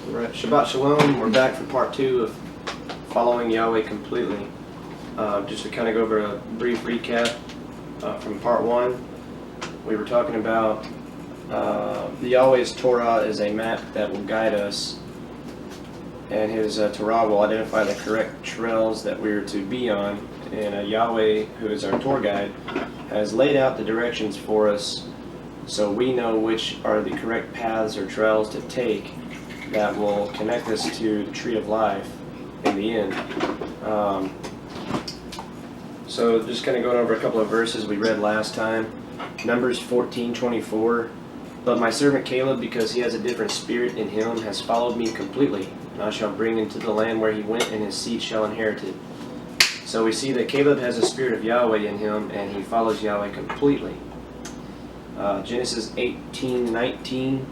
Right, Shabbat Shalom. We're back for part 2 of following Yahweh completely. Just to kind of go over a brief recap from part 1, we were talking about the Yahweh's Torah is a map that will guide us, and his Torah will identify the correct trails that we are to be on, and Yahweh, who is our tour guide, has laid out the directions for us so we know which are the correct paths or trails to take that will connect us to the tree of life in the end. So just kind of going over a couple of verses we read last time. Numbers 14:24. But my servant Caleb, because he has a different spirit in him, has followed me completely, and I shall bring him to the land where he went, and his seed shall inherit it. So we see that Caleb has a spirit of Yahweh in him, and he follows Yahweh completely. Genesis 18:19.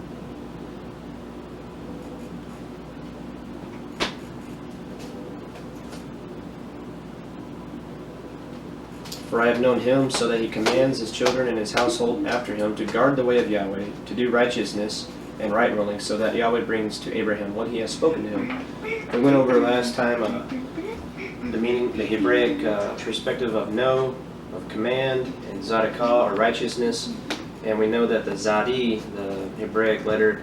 For I have known him, so that he commands his children and his household after him to guard the way of Yahweh, to do righteousness and right ruling, so that Yahweh brings to Abraham what he has spoken to him. We went over last time the meaning, the Hebraic perspective of know, of command, and zadakah, or righteousness. And we know that the zadi, the Hebraic letter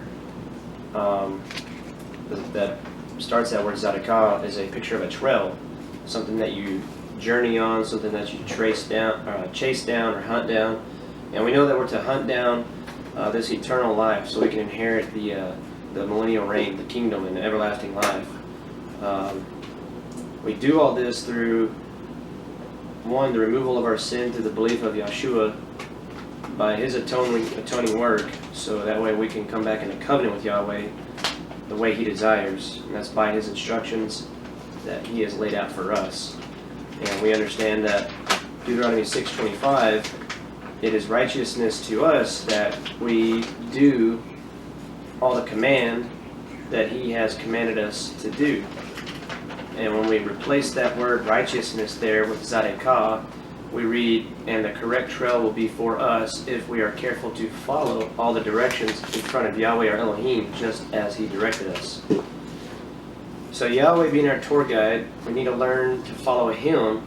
that starts that word zadakah, is a picture of a trail, something that you journey on, something that you chase down or hunt down. And we know that we're to hunt down this eternal life so we can inherit the millennial reign, the kingdom, and the everlasting life. We do all this through, one, the removal of our sin through the belief of Yeshua by his atoning work, so that way we can come back into covenant with Yahweh the way he desires, and that's by his instructions that he has laid out for us. And we understand that Deuteronomy 6:25, it is righteousness to us that we do all the command that he has commanded us to do. And when we replace that word righteousness there with zadakah, we read, and the correct trail will be for us if we are careful to follow all the directions in front of Yahweh our Elohim, just as he directed us. So Yahweh being our tour guide, we need to learn to follow him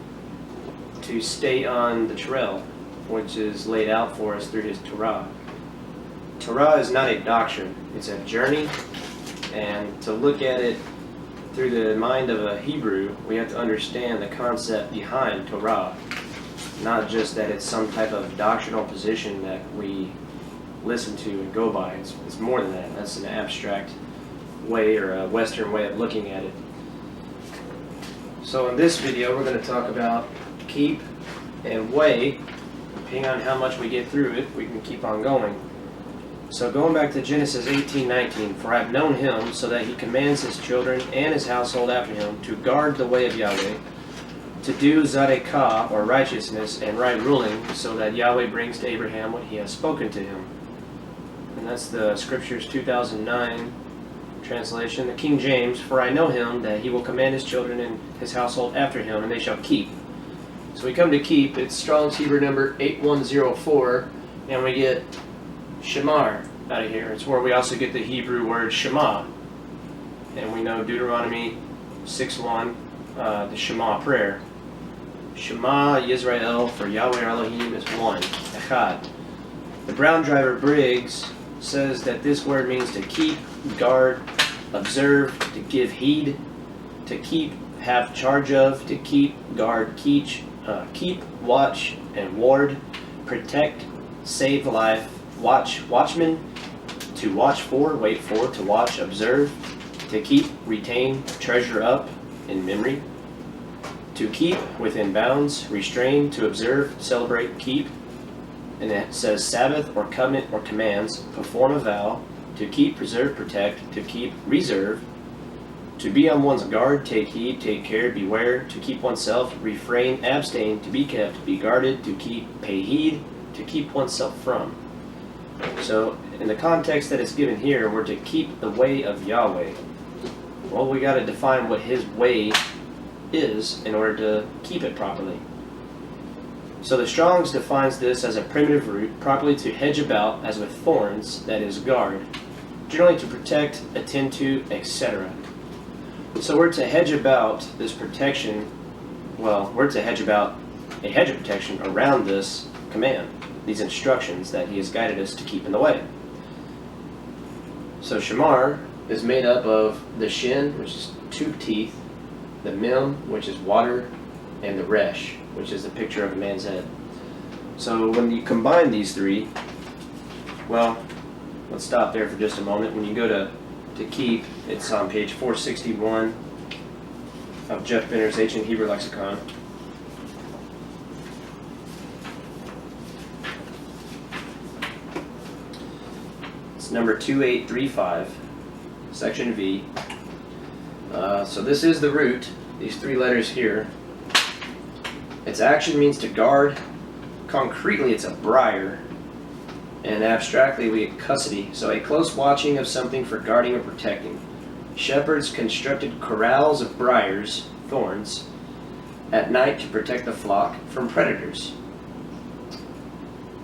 to stay on the trail, which is laid out for us through his Torah. Torah is not a doctrine, it's a journey, and to look at it through the mind of a Hebrew, we have to understand the concept behind Torah. Not just that it's some type of doctrinal position that we listen to and go by. It's more than that. That's an abstract way, or a Western way of looking at it. So in this video, we're going to talk about keep and weigh. Depending on how much we get through it, we can keep on going. So going back to Genesis 18:19, for I have known him, so that he commands his children and his household after him to guard the way of Yahweh, to do zadakah, or righteousness, and right ruling, so that Yahweh brings to Abraham what he has spoken to him. And that's the Scriptures 2009 translation, the King James, for I know him, that he will command his children and his household after him, and they shall keep. So we come to keep, it's Strong's Hebrew number 8104, and we get shamar out of here. It's where we also get the Hebrew word shema. And we know Deuteronomy 6:1, the Shema prayer. Shema Yisrael, for Yahweh our Elohim is one, echad. The Brown Driver Briggs says that this word means to keep, guard, observe, to give heed, to keep, have charge of, to keep, guard, keep, watch, and ward, protect, save life, watchman, to watch for, wait for, to watch, observe, to keep, retain, treasure up in memory, to keep within bounds, restrain, to observe, celebrate, keep. And it says Sabbath or covenant or commands, perform a vow, to keep, preserve, protect, to keep, reserve, to be on one's guard, take heed, take care, beware, to keep oneself, refrain, abstain, to be kept, be guarded, to keep, pay heed, to keep oneself from. So in the context that it's given here, we're to keep the way of Yahweh. Well, we got to define what his way is in order to keep it properly. So the Strong's defines this as a primitive root, properly to hedge about as with thorns, that is, guard. generally to protect, attend to, etc. So we're to hedge about this protection, well, we're to hedge about a hedge of protection around this command, these instructions that he has guided us to keep in the way. So shamar is made up of the shin, which is 2 teeth, the mem, which is water, and the resh, which is the picture of a man's head. So when you combine these three, well, let's stop there for just a moment. When you go to keep, it's on page 461 of Jeff Benner's Ancient Hebrew Lexicon. It's number 2835, section V. So this is the root, these 3 letters here. Its action means to guard. Concretely, it's a briar. And abstractly, we get custody. So a close watching of something for guarding or protecting. Shepherds constructed corrals of briars, thorns, at night to protect the flock from predators.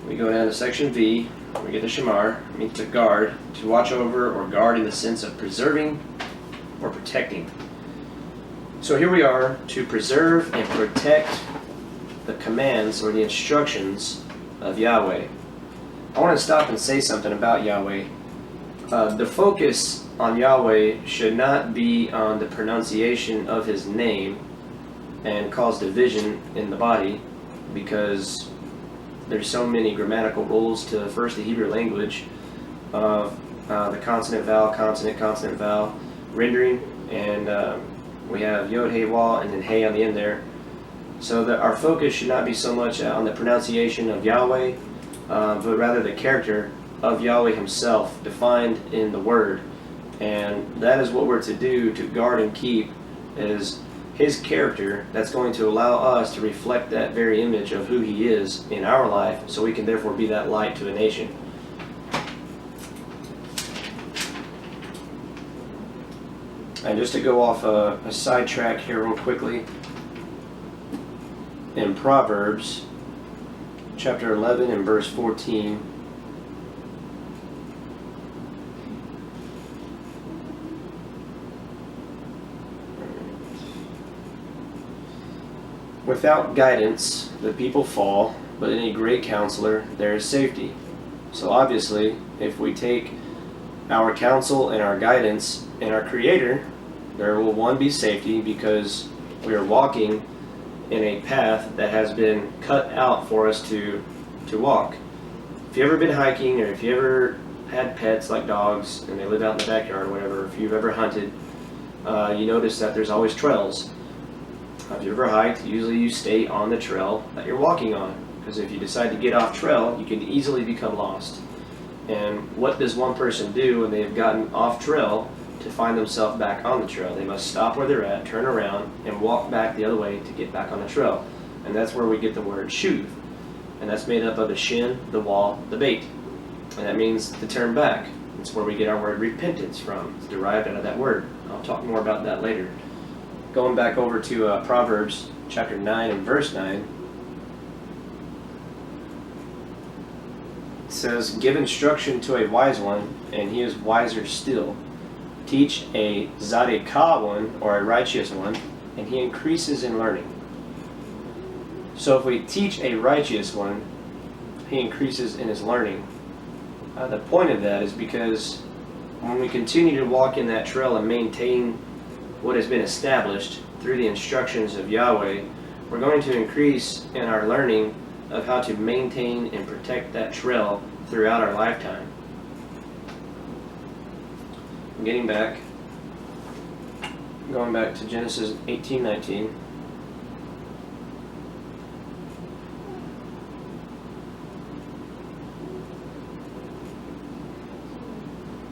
We go down to section V. We get the shamar, means to guard, to watch over or guard in the sense of preserving or protecting. So here we are to preserve and protect the commands or the instructions of Yahweh. I want to stop and say something about Yahweh. The focus on Yahweh should not be on the pronunciation of his name and cause division in the body, because there's so many grammatical rules to first the Hebrew language of the consonant vowel rendering, and we have yod, hey, wah, and then hey on the end there. So that our focus should not be so much on the pronunciation of Yahweh, but rather the character of Yahweh himself defined in the Word. And that is what we're to do, to guard and keep, is his character that's going to allow us to reflect that very image of who he is in our life, so we can therefore be that light to a nation. And just to go off a sidetrack here real quickly, in Proverbs chapter 11 and verse 14, without guidance the people fall, but in a great counselor there is safety. So obviously, if we take our counsel and our guidance in our Creator, there will, one, be safety, because we are walking in a path that has been cut out for us to walk. If you've ever been hiking, or if you ever had pets like dogs and they live out in the backyard or whatever, if you've ever hunted, you notice that there's always trails. If you ever hiked, usually you stay on the trail that you're walking on, because if you decide to get off trail, you can easily become lost. And what does one person do when they've gotten off trail to find themselves back on the trail? They must stop where they're at, turn around, and walk back the other way to get back on the trail. And that's where we get the word shuv. And that's made up of the shin, the wall, the bait. And that means to turn back. That's where we get our word repentance from. It's derived out of that word. I'll talk more about that later. Going back over to Proverbs chapter 9 and verse 9. It says, "Give instruction to a wise one, and he is wiser still. Teach a zadekah one, or a righteous one, and he increases in learning." So if we teach a righteous one, he increases in his learning. The point of that is because when we continue to walk in that trail and maintain what has been established through the instructions of Yahweh, we're going to increase in our learning of how to maintain and protect that trail throughout our lifetime. Going back to Genesis 18:19.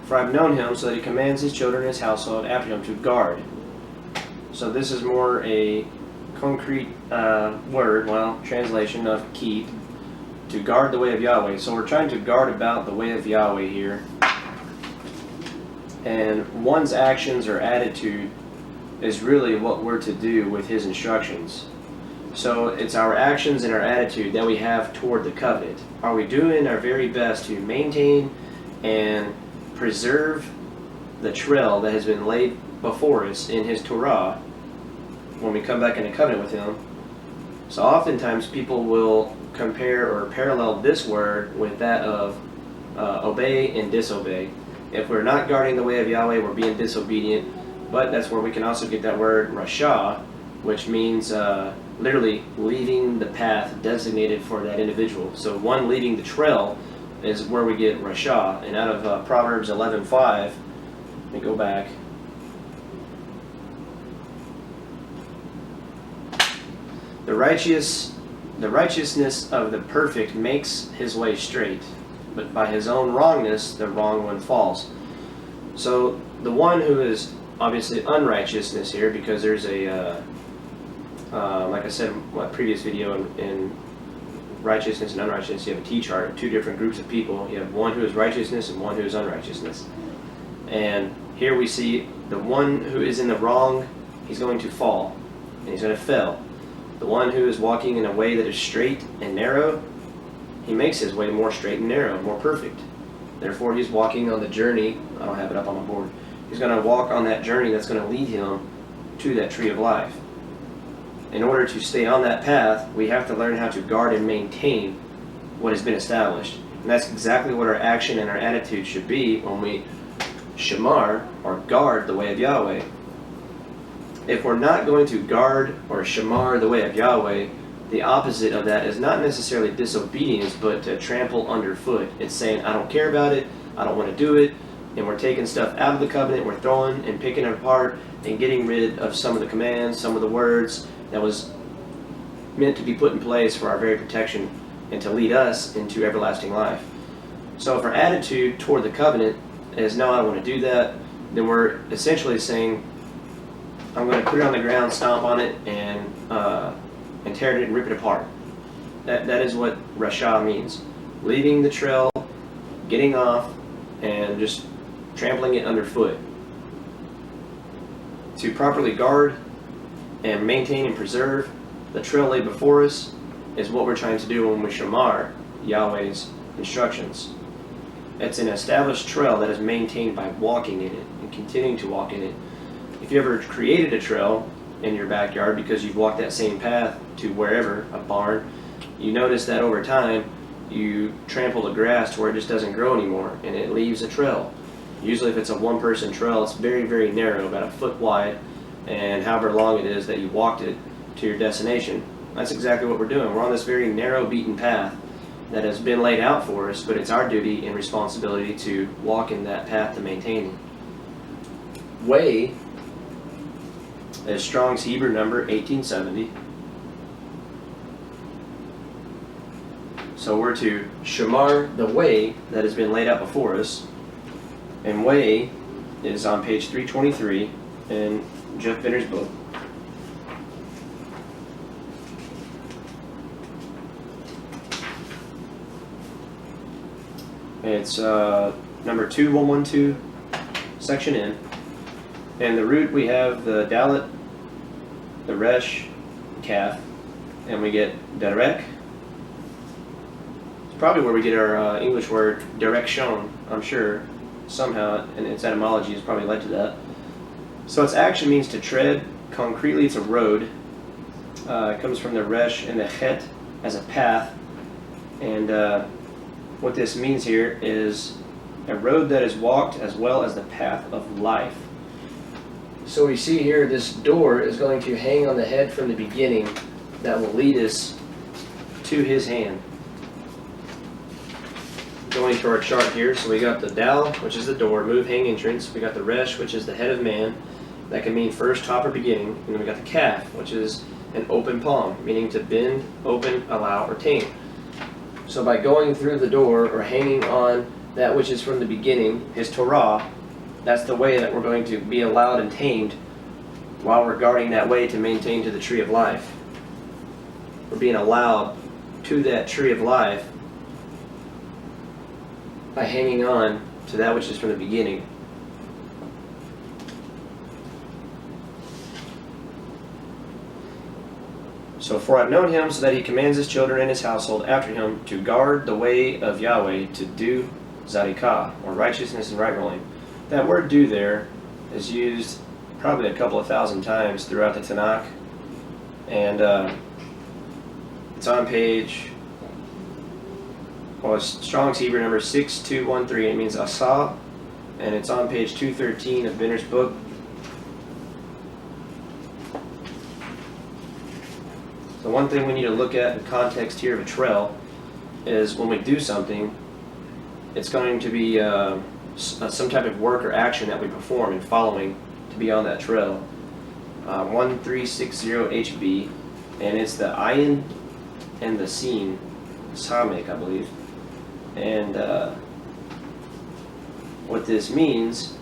"For I have known him, so that he commands his children and his household after him to guard." So this is more a concrete translation of keep, to guard the way of Yahweh. So we're trying to guard about the way of Yahweh here. And one's actions or attitude is really what we're to do with his instructions. So it's our actions and our attitude that we have toward the covenant. Are we doing our very best to maintain and preserve the trail that has been laid before us in His Torah when we come back into covenant with Him. So oftentimes people will compare or parallel this word with that of obey and disobey. If we're not guarding the way of Yahweh, we're being disobedient. But that's where we can also get that word rasha, which means literally leaving the path designated for that individual. So one leaving the trail is where we get rasha. And out of Proverbs 11:5, let me go back. The righteousness of the perfect makes his way straight, but by his own wrongness the wrong one falls. So the one who is obviously unrighteousness here, because there's a like I said in my previous video, in righteousness and unrighteousness you have a T-chart, two different groups of people. You have one who is righteousness and one who is unrighteousness. And here we see the one who is in the wrong, he's going to fall and he's going to fail. The one who is walking in a way that is straight and narrow, he makes his way more straight and narrow, more perfect. Therefore, he's walking on the journey. I don't have it up on my board. He's going to walk on that journey that's going to lead him to that tree of life. In order to stay on that path, we have to learn how to guard and maintain what has been established. And that's exactly what our action and our attitude should be when we shamar, or guard, the way of Yahweh. If we're not going to guard or shamar the way of Yahweh, the opposite of that is not necessarily disobedience, but to trample underfoot. It's saying, I don't care about it, I don't want to do it, and we're taking stuff out of the covenant, we're throwing and picking it apart and getting rid of some of the commands, some of the words that was meant to be put in place for our very protection and to lead us into everlasting life. So if our attitude toward the covenant is, no, I don't want to do that, then we're essentially saying, I'm going to put it on the ground, stomp on it, and tear it and rip it apart. That is what rasha means. Leaving the trail, getting off, and just trampling it underfoot. To properly guard and maintain and preserve the trail laid before us is what we're trying to do when we shamar Yahweh's instructions. It's an established trail that is maintained by walking in it and continuing to walk in it. If you ever created a trail in your backyard because you've walked that same path to wherever, a barn, you notice that over time you trample the grass to where it just doesn't grow anymore and it leaves a trail. Usually if it's a one-person trail, it's very, very narrow, about a foot wide, and however long it is that you walked it to your destination. That's exactly what we're doing. We're on this very narrow beaten path that has been laid out for us, but it's our duty and responsibility to walk in that path to maintain it. Way is Strong's Hebrew number 1870. So we're to shamar the way that has been laid out before us. And way is on page 323 in Jeff Benner's book. It's number 2112, section N. And the root, we have the dalet, the resh, calf, and we get derek. It's probably where we get our English word direction, I'm sure, somehow, and its etymology has probably led to that. So its action means to tread. Concretely, it's a road. It comes from the resh and the chet as a path. And what this means here is a road that is walked as well as the path of life. So we see here this door is going to hang on the head from the beginning that will lead us to his hand. Going to our chart here, so we got the dal, which is the door, move, hang, entrance. We got the resh, which is the head of man. That can mean first, top, or beginning. And then we got the calf, which is an open palm, meaning to bend, open, allow, or tame. So by going through the door or hanging on that which is from the beginning, his Torah, that's the way that we're going to be allowed and tamed while we're guarding that way to maintain to the tree of life. We're being allowed to that tree of life by hanging on to that which is from the beginning. So for I've known him so that he commands his children and his household after him to guard the way of Yahweh, to do zadikah, or righteousness and right ruling. That word do there is used probably a couple of thousand times throughout the Tanakh, and it's on page, well, it's Strong's Hebrew number 6213. It means asah, and it's on page 213 of Benner's book. So one thing we need to look at in context here of a trail is when we do something, it's going to be some type of work or action that we perform in following to be on that trail. 1360HB, and it's the ayin and the sin, samek, I believe. And what this means,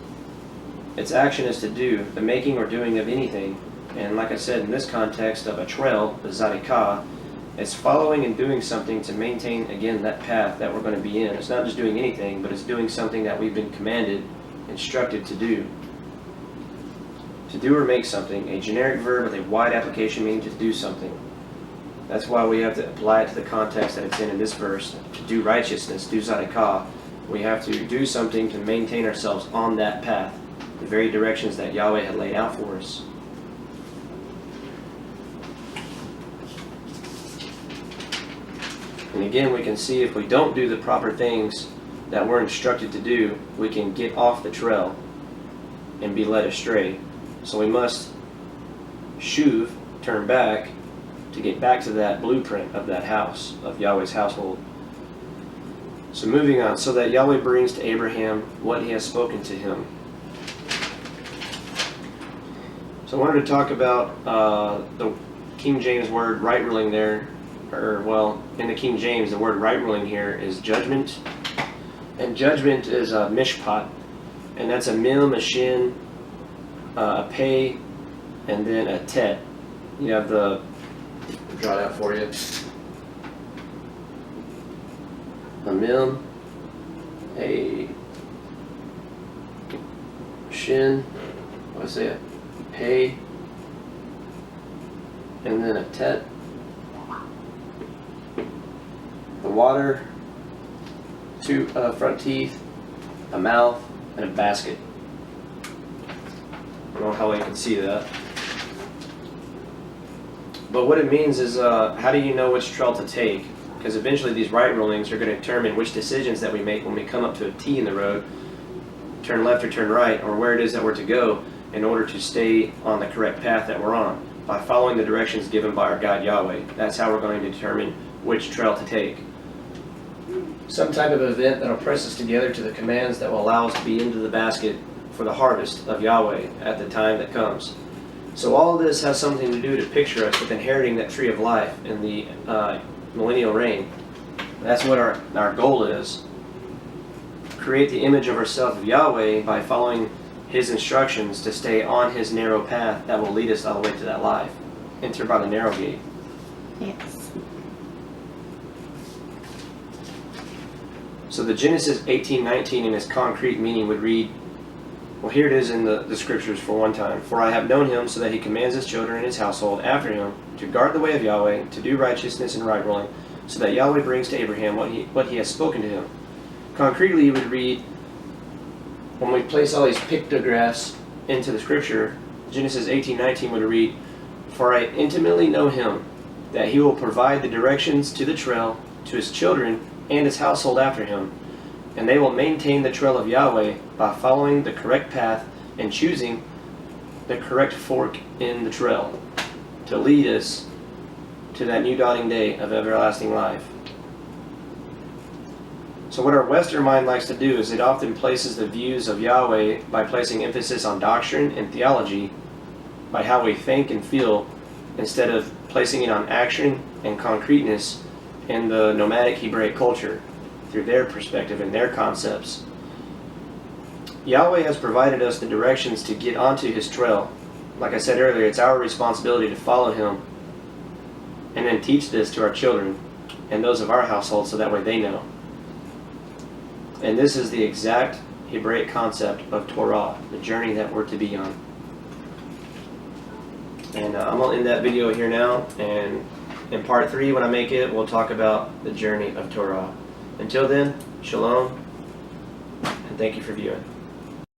its action is to do, the making or doing of anything. And like I said, in this context of a trail, the zadikah, it's following and doing something to maintain, again, that path that we're going to be in. It's not just doing anything, but it's doing something that we've been commanded, instructed to do. To do or make something, a generic verb with a wide application meaning to do something. That's why we have to apply it to the context that it's in this verse. To do righteousness, do zadikah, we have to do something to maintain ourselves on that path, the very directions that Yahweh had laid out for us. And again, we can see if we don't do the proper things that we're instructed to do, we can get off the trail and be led astray. So we must shuv, turn back, to get back to that blueprint of that house, of Yahweh's household. So moving on, so that Yahweh brings to Abraham what he has spoken to him. So I wanted to talk about the King James word right ruling there, or well, in the King James, the word right ruling here is judgment. And judgment is a mishpat, and that's a mim, a shin, a pei, and then a tet. You have the, I'll draw it out for you. A mim, a shin, what's that? Pei, and then a tet. The water, two front teeth, a mouth, and a basket. I don't know how you can see that. But what it means is, how do you know which trail to take? Because eventually these right rulings are going to determine which decisions that we make when we come up to a T in the road, turn left or turn right, or where it is that we're to go in order to stay on the correct path that we're on, by following the directions given by our God Yahweh. That's how we're going to determine which trail to take. Some type of event that will press us together to the commands that will allow us to be into the basket for the harvest of Yahweh at the time that comes. So all of this has something to do to picture us with inheriting that tree of life in the millennial reign. That's what our goal is. Create the image of ourselves of Yahweh by following His instructions to stay on His narrow path that will lead us all the way to that life. Enter by the narrow gate. Yes. So the Genesis 18:19 in its concrete meaning would read, well, here it is in the scriptures for one time. For I have known him so that he commands his children and his household after him to guard the way of Yahweh, to do righteousness and right ruling, so that Yahweh brings to Abraham what he has spoken to him. Concretely, you would read, when we place all these pictographs into the scripture, Genesis 18:19 would read, for I intimately know him, that he will provide the directions to the trail, to his children, and his household after him, and they will maintain the trail of Yahweh by following the correct path and choosing the correct fork in the trail to lead us to that new dawning day of everlasting life. So what our Western mind likes to do is it often places the views of Yahweh by placing emphasis on doctrine and theology, by how we think and feel, instead of placing it on action and concreteness in the nomadic Hebraic culture, through their perspective and their concepts. Yahweh has provided us the directions to get onto His trail. Like I said earlier, it's our responsibility to follow Him and then teach this to our children and those of our household so that way they know. And this is the exact Hebraic concept of Torah, the journey that we're to be on. And I'm going to end that video here now, and in part 3, when I make it, we'll talk about the journey of Torah. Until then, Shalom Thank you for viewing.